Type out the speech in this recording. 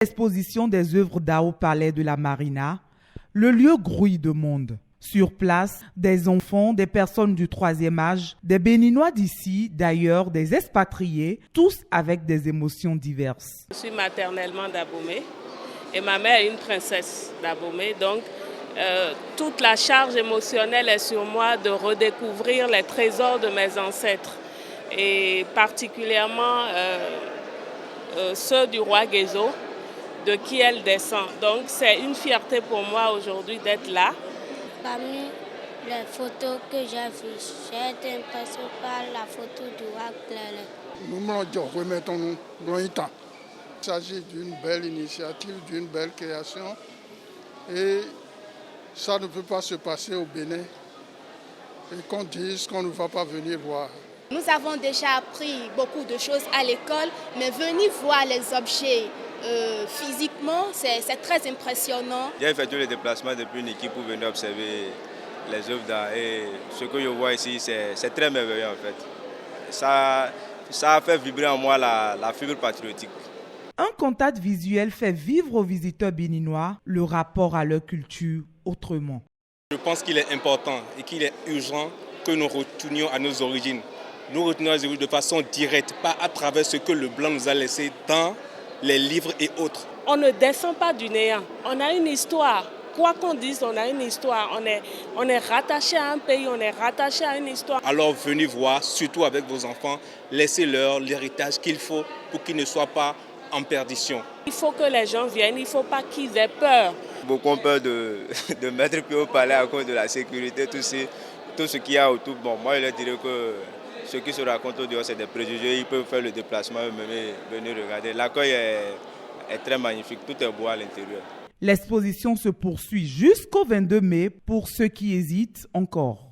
L'exposition des œuvres d'art au Palais de la Marina, le lieu grouille de monde. Sur place, des enfants, des personnes du troisième âge, des Béninois d'ici, d'ailleurs, des expatriés, tous avec des émotions diverses. Je suis maternellement d'Abomey et ma mère est une princesse d'Abomey, donc toute la charge émotionnelle est sur moi de redécouvrir les trésors de mes ancêtres et particulièrement ceux du roi Guézo, de qui elle descend. Donc c'est une fierté pour moi aujourd'hui d'être là. Parmi les photos que j'ai vues, j'ai été impressionnée par la photo du roi Clélé. Il s'agit d'une belle initiative, d'une belle création et ça ne peut pas se passer au Bénin et qu'on dise qu'on ne va pas venir voir. Nous avons déjà appris beaucoup de choses à l'école, mais venir voir les objets physiquement, c'est très impressionnant. J'ai effectué le déplacement depuis une équipe pour venir observer les œuvres d'art et ce que je vois ici, c'est très merveilleux en fait. Ça a fait vibrer en moi la fibre patriotique. Un contact visuel fait vivre aux visiteurs béninois le rapport à leur culture autrement. Je pense qu'il est important et qu'il est urgent que nous retournions à nos origines. Nous retournons à nos origines de façon directe, pas à travers ce que le blanc nous a laissé dans les livres et autres. On ne descend pas du néant. On a une histoire. Quoi qu'on dise, on a une histoire. On est rattaché à un pays, on est rattaché à une histoire. Alors venez voir, surtout avec vos enfants, laissez-leur l'héritage qu'il faut pour qu'ils ne soient pas en perdition. Il faut que les gens viennent, il ne faut pas qu'ils aient peur. Beaucoup ont peur de mettre pied au palais à cause de la sécurité, tout ce qu'il y a autour. Bon, moi je leur dirais que ce qui se raconte au dehors, c'est des préjugés. Ils peuvent faire le déplacement eux-mêmes et venir regarder. L'accueil est très magnifique, tout est beau à l'intérieur. L'exposition se poursuit jusqu'au 22 mai pour ceux qui hésitent encore.